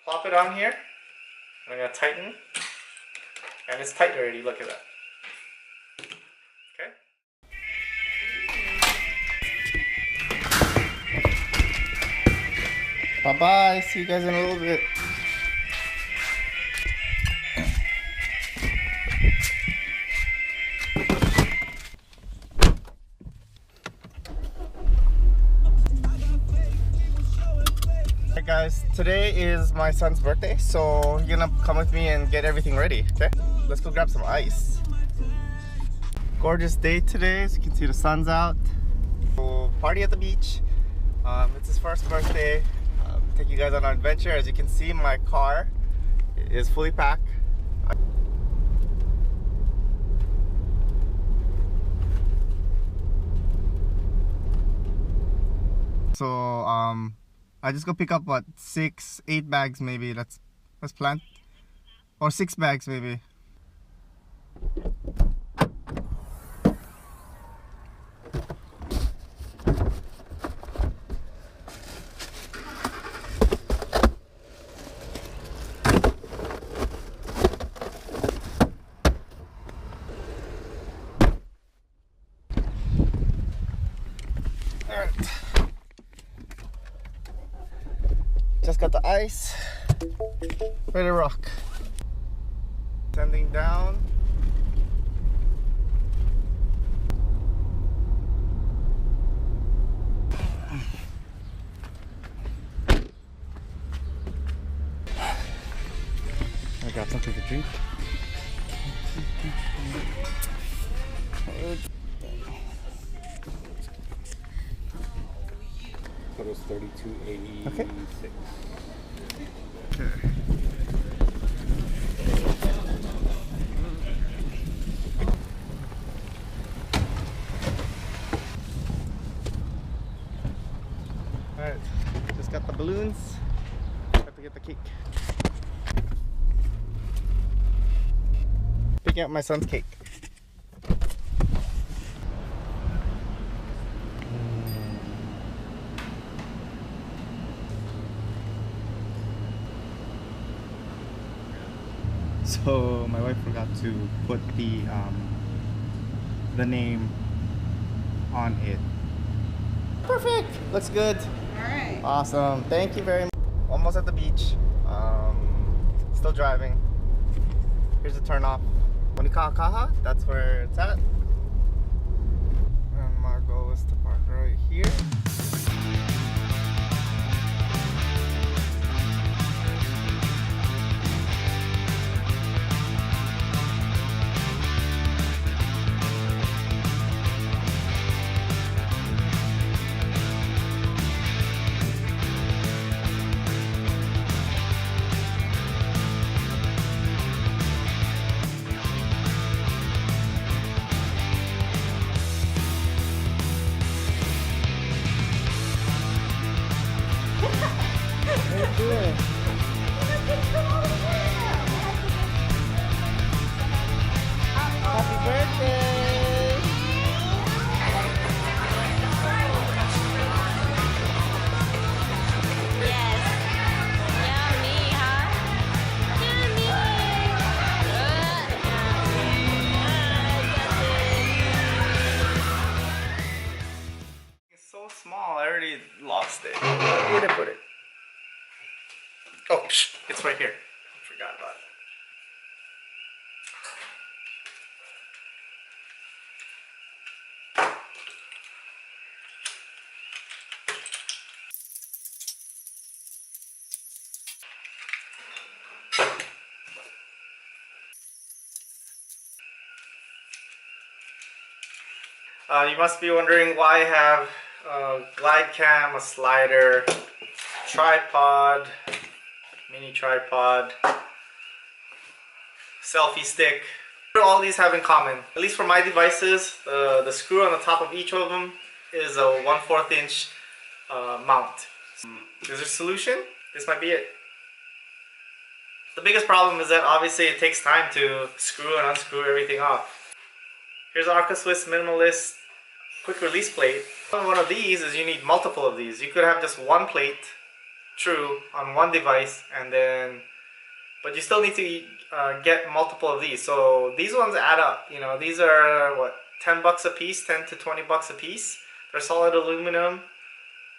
plop it on here. I'm gonna tighten. And it's tight already, look at that. Okay. Bye-bye, see you guys in a little bit. Hey guys, today is my son's birthday, so you're gonna come with me and get everything ready, okay? Let's go grab some ice. Gorgeous day today, as you can see the sun's out. We'll party at the beach. It's his first birthday. Take you guys on an adventure. As you can see, my car is fully packed. So I just go pick up what 6-8 bags maybe. Let's plan, or 6 bags maybe. Just got the ice, ready to rock. Sending down. I got something to drink. Total's $32.86. Okay. Alright, just got the balloons. Have to get the cake. Picking up my son's cake. So my wife forgot to put the name on it. Perfect. Looks good. All right. Awesome. Thank you very much. Almost at the beach. Still driving. Here's the turn off. Monikakaha. That's where it's at. And my goal is to park right here. Happy birthday! Yes. Yummy, huh? Yummy. It's so small, I already lost it. Where did I put it? Oh, it's right here. I forgot about it. You must be wondering why I have a glide cam, a slider, tripod, mini tripod, selfie stick. What do all these have in common? At least for my devices, the screw on the top of each of them is a 1/4 inch mount. Is there a solution? This might be it. The biggest problem is that obviously it takes time to screw and unscrew everything off. Here's an Arca Swiss Minimalist quick release plate. One of these is you need multiple of these. You could have just one plate, true on one device, and then but you still need to get multiple of these. So these ones add up. You know, these are what, $10 a piece, 10 to 20 bucks a piece. They're solid aluminum.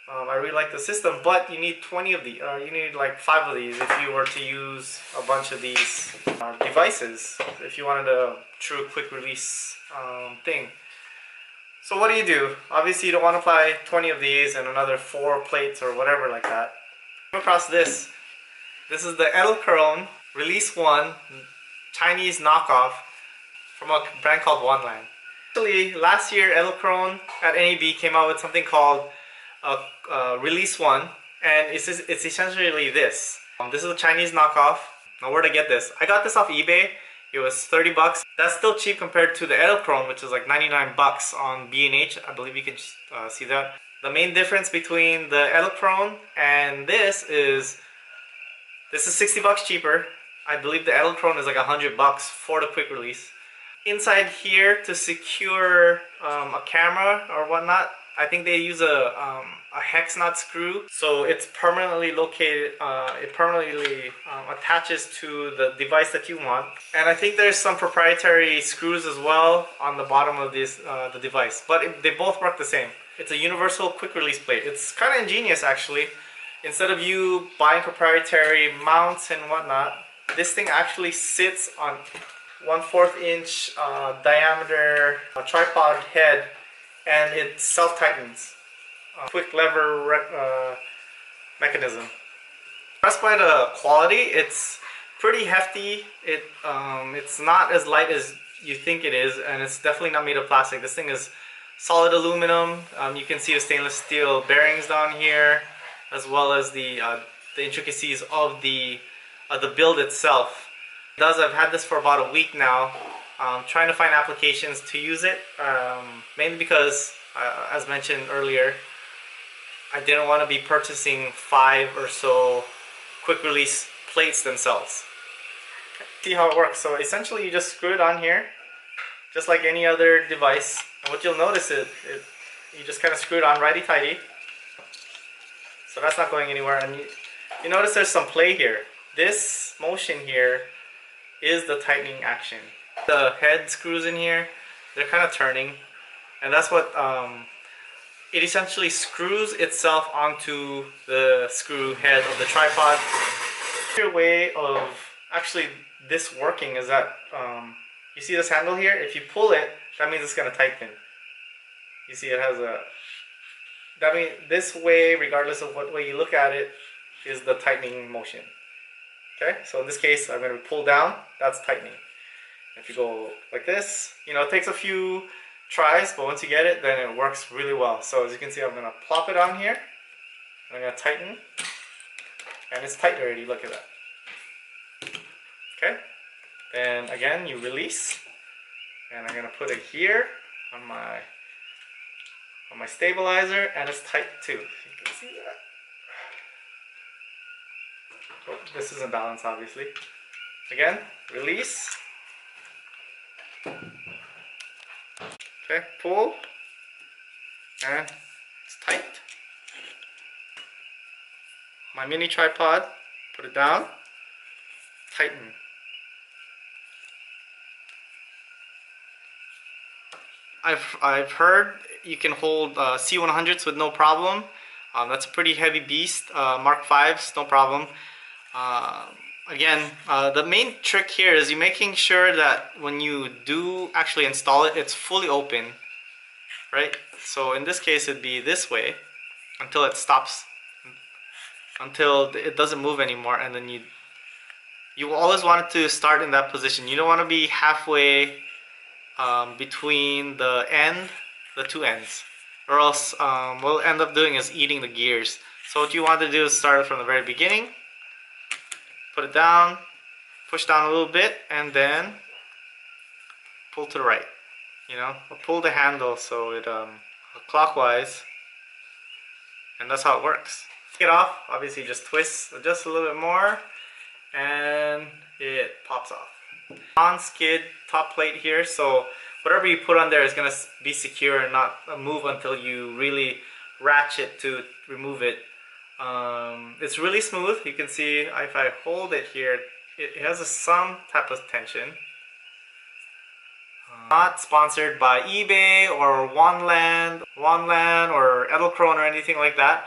I really like the system, but you need 20 of these. You need like 5 of these if you were to use a bunch of these devices. If you wanted a true quick release thing. So what do? Obviously, you don't want to buy 20 of these and another 4 plates or whatever like that. Come across this. This is the Edelkrone Release 1 Chinese knockoff from a brand called Wondlan. Actually, last year Edelkrone at NAB came out with something called Release 1, and it's essentially this. This is a Chinese knockoff. Now where'd I get this? I got this off eBay. It was 30 bucks. That's still cheap compared to the Edelkrone, which is like 99 bucks on B&H. I believe you can see that. The main difference between the Edelkrone and this is 60 bucks cheaper. I believe the Edelkrone is like 100 bucks for the quick release. Inside here to secure a camera or whatnot, I think they use a hex nut screw, so it's permanently located. It permanently attaches to the device that you want. And I think there's some proprietary screws as well on the bottom of this the device, but they both work the same. It's a universal quick release plate. It's kind of ingenious actually. Instead of you buying proprietary mounts and whatnot, this thing actually sits on 1/4 inch diameter tripod head, and it self-tightens. Quick lever mechanism. Impressed by the quality. It's pretty hefty. It's not as light as you think it is, and it's definitely not made of plastic. This thing is solid aluminum. You can see the stainless steel bearings down here, as well as the intricacies of the build itself. I've had this for about a week now. Trying to find applications to use it, mainly because, as mentioned earlier, I didn't want to be purchasing 5 or so quick release plates themselves. See how it works. So essentially you just screw it on here, just like any other device. And what you'll notice is you just kind of screw it on righty-tighty. So that's not going anywhere. And you notice there's some play here. This motion here is the tightening action. The head screws in here, they're kind of turning, and that's what it essentially screws itself onto the screw head of the tripod. The way of actually this working is that you see this handle here. If you pull it, that means it's going to tighten. You see it has a, that means this way, regardless of what way you look at it, is the tightening motion. Okay, so in this case I'm going to pull down, that's tightening. If you go like this, you know, it takes a few tries, but once you get it, then it works really well. So as you can see, I'm going to plop it on here, and I'm going to tighten, and it's tight already, look at that. Okay, then again you release, and I'm going to put it here on my stabilizer, and it's tight too. You can see that. Oh, this isn't balanced, obviously. Again, release. Okay, pull, and it's tight. My mini tripod, put it down, tighten. I've heard you can hold C100s with no problem. That's a pretty heavy beast. Mark 5s, no problem. Again, the main trick here is you making sure that when you do actually install it, it's fully open, right? So in this case, it'd be this way until it stops, until it doesn't move anymore, and then you always want it to start in that position. You don't want to be halfway between the two ends, or else what we'll end up doing is eating the gears. So what you want to do is start from the very beginning. Put it down, push down a little bit, and then pull to the right. You know, pull the handle so it clockwise, and that's how it works. Take it off, obviously just twist just a little bit more, and it pops off. Non-skid top plate here, so whatever you put on there is going to be secure and not move until you really ratchet to remove it. It's really smooth. You can see if I hold it here, it has some type of tension. Not sponsored by eBay or Wondlan or Edelkrone or anything like that.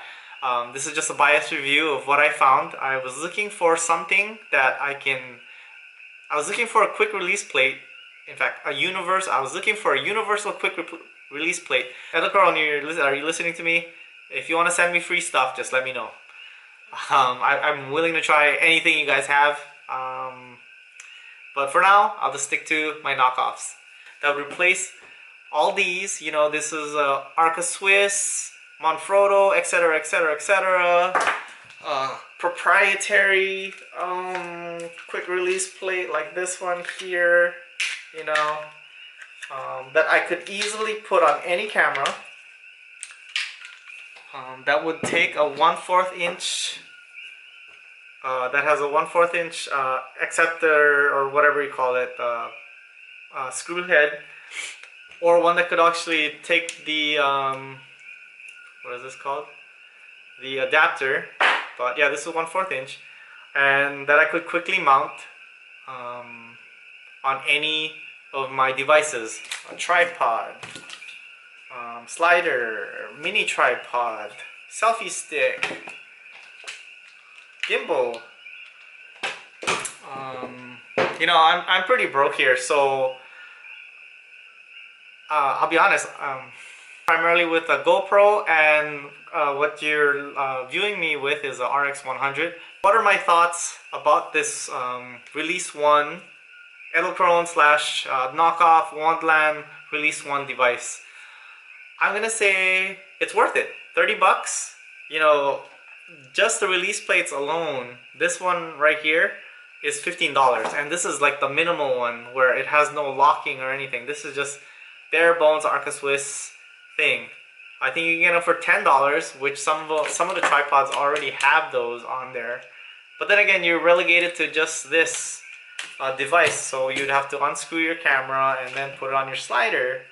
This is just a biased review of what I found. I was looking for something that I was looking for a quick release plate. In fact, I was looking for a universal quick release plate. Edelkrone, are you listening to me? If you want to send me free stuff, just let me know. I'm willing to try anything you guys have. But for now, I'll just stick to my knockoffs. That would replace all these. You know, this is SUAS, Manfrotto, etc., etc., etc. Proprietary quick release plate like this one here. You know, that I could easily put on any camera. That would take a 1/4 inch. That has a 1/4 inch acceptor or whatever you call it, screw head, or one that could actually take the what is this called? The adapter. But yeah, this is 1/4 inch, and that I could quickly mount on any of my devices. A tripod, slider, mini tripod, selfie stick, gimbal. You know, I'm pretty broke here, so I'll be honest. Primarily with a GoPro, and what you're viewing me with is a RX100. What are my thoughts about this Release 1 Edelkrone / knockoff Wondlan Release 1 device? I'm gonna say it's worth it. 30 bucks. You know, just the release plates alone, this one right here is $15, and this is like the minimal one where it has no locking or anything. This is just bare bones SUAS thing. I think you can get it for $10, which some of the tripods already have those on there. But then again, you're relegated to just this device, so you'd have to unscrew your camera and then put it on your slider.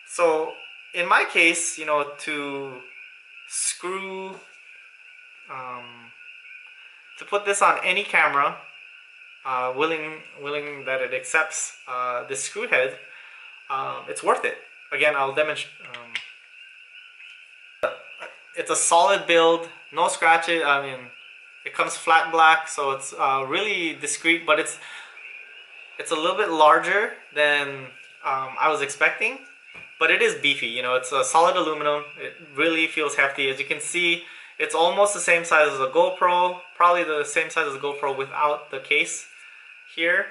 So in my case, you know, to screw, to put this on any camera, willing that it accepts this screw head, it's worth it. Again, I'll demonstrate. It's a solid build, no scratches. I mean, it comes flat black, so it's really discreet, but it's a little bit larger than I was expecting. But it is beefy, you know, it's a solid aluminum. It really feels hefty. As you can see, it's almost the same size as a GoPro, probably the same size as a GoPro without the case here.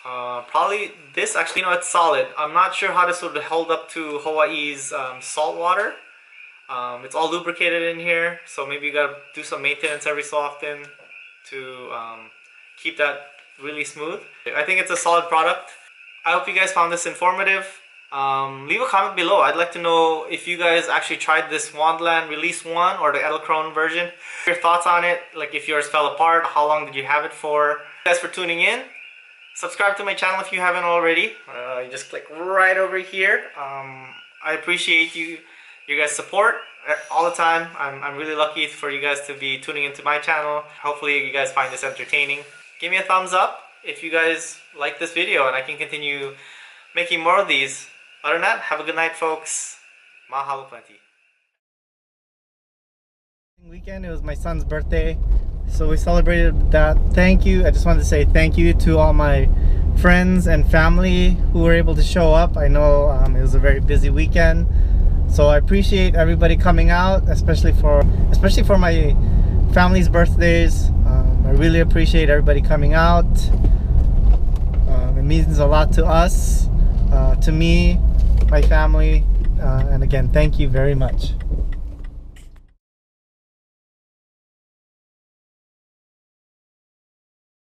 Probably this actually, you know, it's solid. I'm not sure how this would hold up to Hawaii's salt water. It's all lubricated in here, so maybe you gotta do some maintenance every so often to keep that really smooth. I think it's a solid product. I hope you guys found this informative. Leave a comment below. I'd like to know if you guys actually tried this Wondlan Release 1 or the Edelkrone version. Your thoughts on it, like if yours fell apart, how long did you have it for? Thanks for tuning in. Subscribe to my channel if you haven't already. You just click right over here. I appreciate you guys' support all the time. I'm really lucky for you guys to be tuning into my channel. Hopefully you guys find this entertaining. Give me a thumbs up if you guys like this video, and I can continue making more of these. Other than that, have a good night, folks. Mahalo plenty. Weekend, it was my son's birthday, so we celebrated that. Thank you. I just wanted to say thank you to all my friends and family who were able to show up. I know it was a very busy weekend, so I appreciate everybody coming out, especially for my family's birthdays. I really appreciate everybody coming out. It means a lot to us, to me, my family, and again, thank you very much.